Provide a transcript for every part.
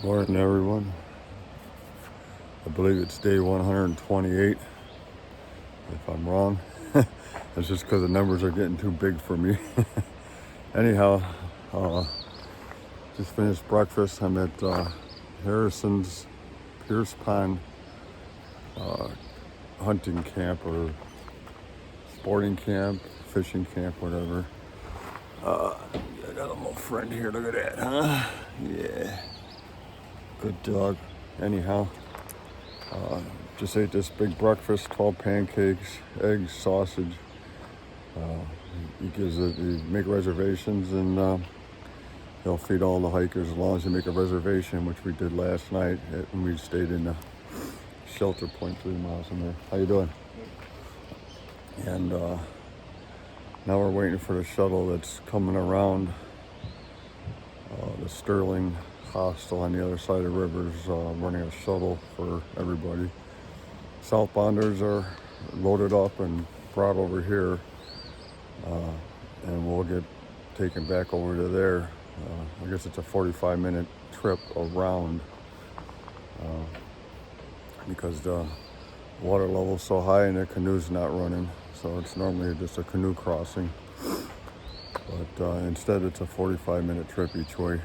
Morning, everyone. I believe it's day 128. If I'm wrong, it's just because the numbers are getting too big for me. Anyhow, just finished breakfast. I'm at Harrison's Pierce Pond hunting camp or sporting camp, fishing camp, whatever. I got a little friend here. Look at that, huh? Yeah, good dog. Anyhow. Just ate this big breakfast, 12 pancakes, eggs, sausage. You make reservations and he'll feed all the hikers as long as you make a reservation, which we did last night. And we stayed in the shelter point 3 miles from there. How you doing? And now we're waiting for the shuttle that's coming around the Sterling Hostel on the other side of the rivers, running a shuttle for everybody. Southbounders are loaded up and brought over here, and we'll get taken back over to there. I guess it's a 45-minute trip around because the water level's so high and the canoe's not running, so it's normally just a canoe crossing. But instead it's a 45-minute trip each way.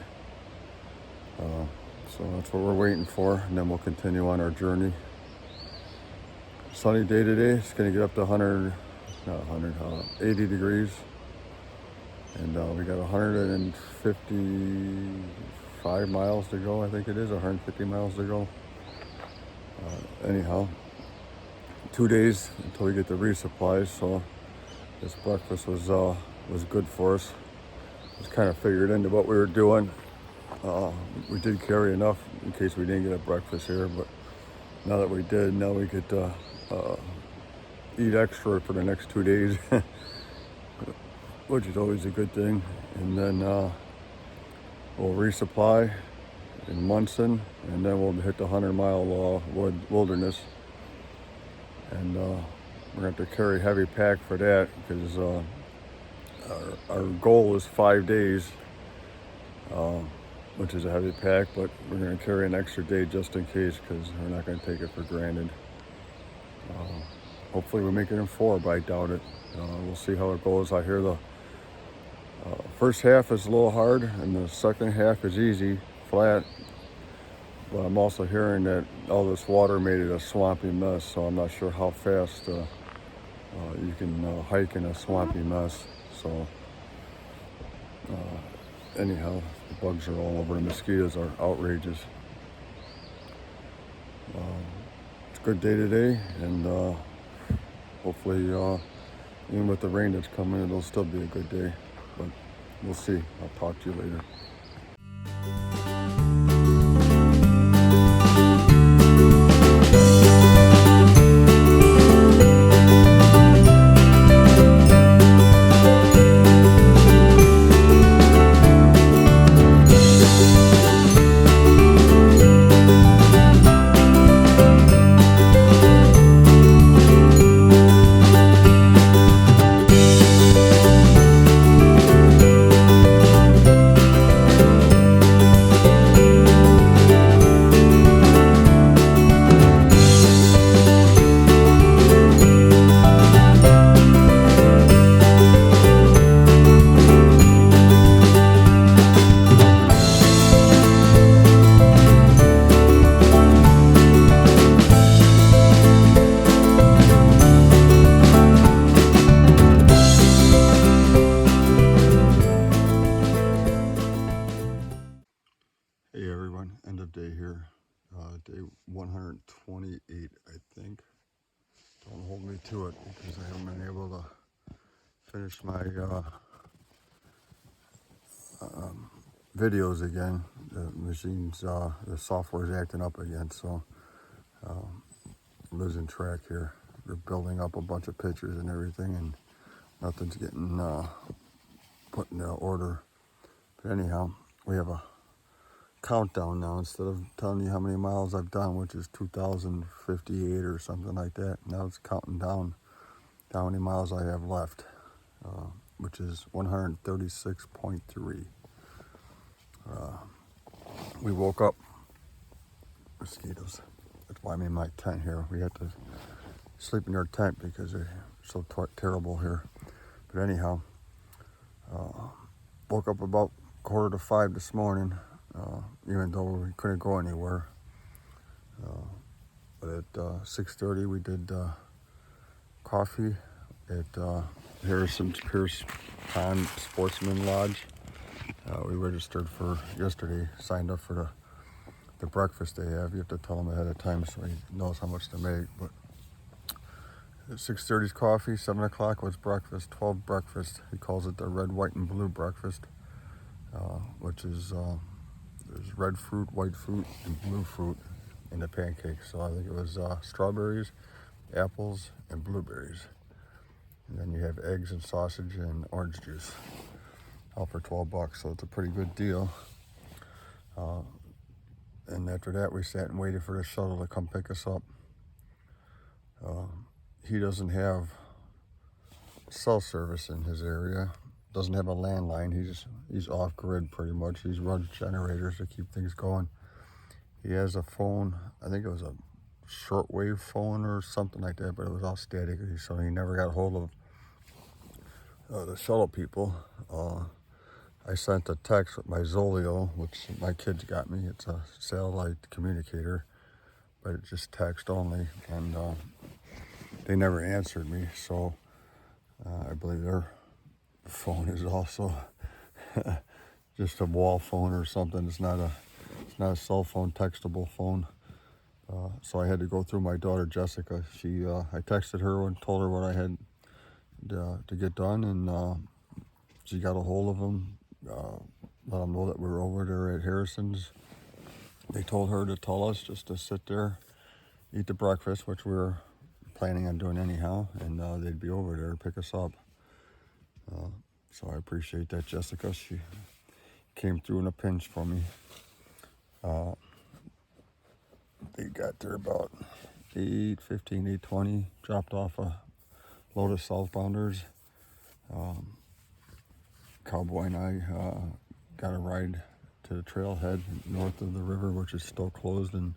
So that's what we're waiting for, and then we'll continue on our journey. Sunny day today. It's going to get up to 80 degrees. And we got 155 miles to go, I think it is, 150 miles to go. Anyhow, 2 days until we get the resupplies, so this breakfast was good for us. It was kind of figured into what we were doing. We did carry enough in case we didn't get a breakfast here, but now that we did, now we get to eat extra for the next 2 days, which is always a good thing. And then we'll resupply in Munson, and then we'll hit the 100-mile wilderness. And we're going to have to carry heavy pack for that because our goal is 5 days. Which is a heavy pack, but we're going to carry an extra day just in case because we're not going to take it for granted. Hopefully we make it in 4, but I doubt it. We'll see how it goes. I hear the first half is a little hard and the second half is easy, flat. But I'm also hearing that all this water made it a swampy mess, so I'm not sure how fast you can hike in a swampy mess. So anyhow, the bugs are all over. The mosquitoes are outrageous. It's a good day today, and hopefully, even with the rain that's coming, it'll still be a good day. But we'll see. I'll talk to you later. Hey everyone, end of day here, day 128 I think. Don't hold me to it because I haven't been able to finish my videos again. The machine's, the software's acting up again, so losing track here. They're building up a bunch of pictures and everything and nothing's getting put in order. But anyhow, we have a countdown now. Instead of telling you how many miles I've done, which is 2,058 or something like that, now it's counting down how many miles I have left, which is 136.3. We woke up mosquitoes. That's why I'm in my tent here. We had to sleep in our tent because they're so terrible here. But anyhow, woke up about 4:45 this morning, even though we couldn't go anywhere. But at 6:30 we did coffee at Pierce Pond Sportsman Lodge. We registered for yesterday, signed up for the breakfast they have. You have to tell them ahead of time so he knows how much to make. But at 6:30 is coffee, 7 o'clock was breakfast, 12 breakfast. He calls it the red, white, and blue breakfast, which is there's red fruit, white fruit, and blue fruit in the pancake. So I think it was strawberries, apples, and blueberries. And then you have eggs and sausage and orange juice, all for $12. So it's a pretty good deal. And after that, we sat and waited for the shuttle to come pick us up. He doesn't have cell service in his area. Doesn't have a landline. He's off grid pretty much. He runs generators to keep things going. He has a phone. I think it was a shortwave phone or something like that, but it was all static, so he never got hold of the shuttle people. I sent a text with my Zolio, which my kids got me. It's a satellite communicator, but it's just text only, and they never answered me. So I believe their phone is also just a wall phone or something. It's not a cell phone, textable phone. So I had to go through my daughter Jessica. I texted her and told her what I had to get done, and she got a hold of them. Let them know that we were over there at Harrison's. They told her to tell us just to sit there, eat the breakfast, which we were planning on doing anyhow, and they'd be over there to pick us up. So I appreciate that, Jessica. She came through in a pinch for me. They got there about 8:15, 8:20, dropped off a load of southbounders. Cowboy and I got a ride to the trailhead north of the river, which is still closed, and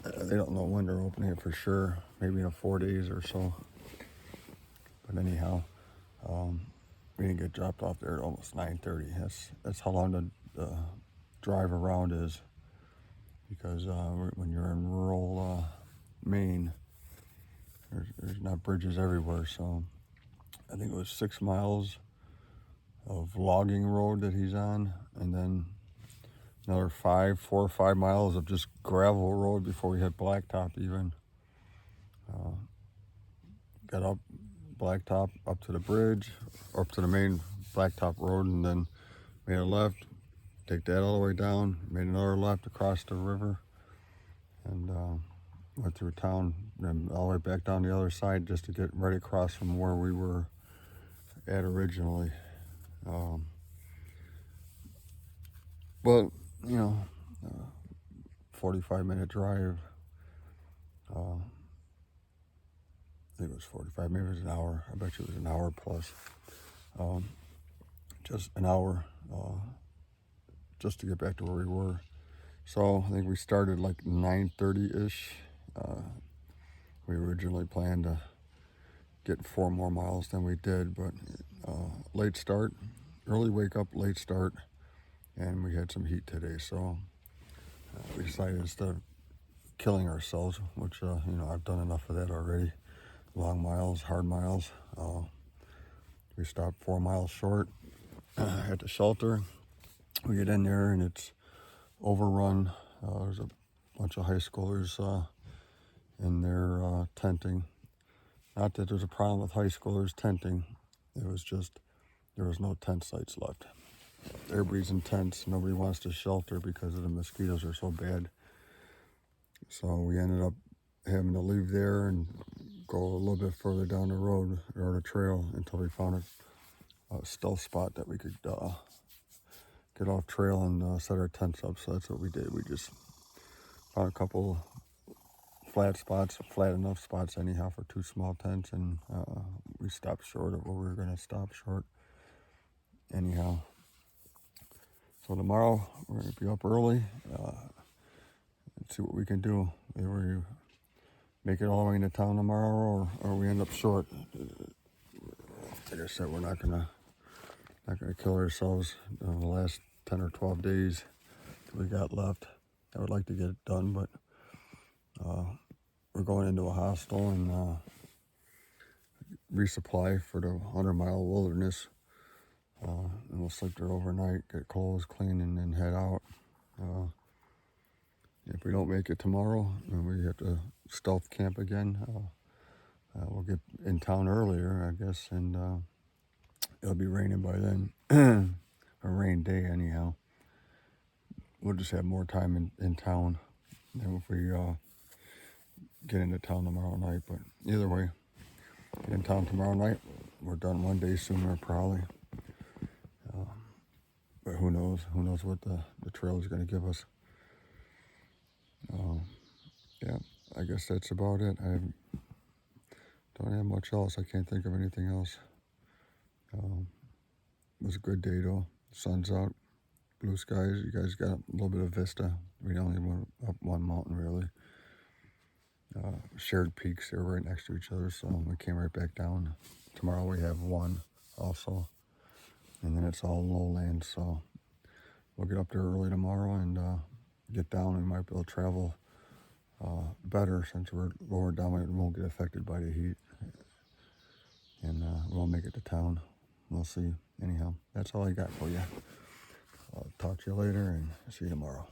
they don't know when they're opening it for sure, maybe in 4 days or so. But anyhow, we didn't get dropped off there at almost 9:30. That's how long the drive around is, because when you're in rural Maine, there's not bridges everywhere. So I think it was 6 miles of logging road that he's on, and then another 4 or 5 miles of just gravel road before we hit blacktop even. Got up blacktop up to the bridge, up to the main blacktop road, and then made a left, take that all the way down, made another left across the river, and went through town, and all the way back down the other side just to get right across from where we were at originally. But, 45-minute drive. I think it was 45, maybe it was an hour. I bet you it was an hour plus. Just an hour just to get back to where we were. So I think we started like 9:30-ish. We originally planned to get 4 more miles than we did, but late start, early wake up, late start, and we had some heat today. So we decided, instead of killing ourselves, which I've done enough of that already, long miles, hard miles, we stopped 4 miles short at the shelter. We get in there and it's overrun. There's a bunch of high schoolers in there tenting. Not that there's a problem with high schoolers tenting. It was just there was no tent sites left. Everybody's in tents. Nobody wants to shelter because the mosquitoes are so bad. So we ended up having to leave there and go a little bit further down the road or the trail until we found a stealth spot that we could get off trail and set our tents up. So that's what we did. We just found a couple flat spots, flat enough spots anyhow for 2 small tents, and we stopped short of where we were going to stop short anyhow. So tomorrow we're going to be up early. see what we can do. Either we make it all the way into town tomorrow, or we end up short. Like I said, we're not gonna kill ourselves the last 10 or 12 days that we got left. I would like to get it done, but we're going into a hostel and resupply for the 100-mile wilderness. And we'll sleep there overnight, get clothes clean, and then head out. If we don't make it tomorrow, then we have to stealth camp again. We'll get in town earlier, I guess, and it'll be raining by then. A rain day, anyhow. We'll just have more time in town than if we get into town tomorrow night. But either way, get in town tomorrow night. We're done one day sooner, probably. But who knows? Who knows what the trail is going to give us. Yeah, I guess that's about it. I don't have much else. I can't think of anything else. It was a good day, though. Sun's out, blue skies. You guys got a little bit of vista. We only went up one mountain, really. Shared peaks. They were right next to each other, so we came right back down. Tomorrow we have one also, and then it's all lowland, so we'll get up there early tomorrow and get down. We might be able to travel better since we're lower down. We won't get affected by the heat, and we'll make it to town. We'll see. Anyhow, that's all I got for you. I'll talk to you later and see you tomorrow.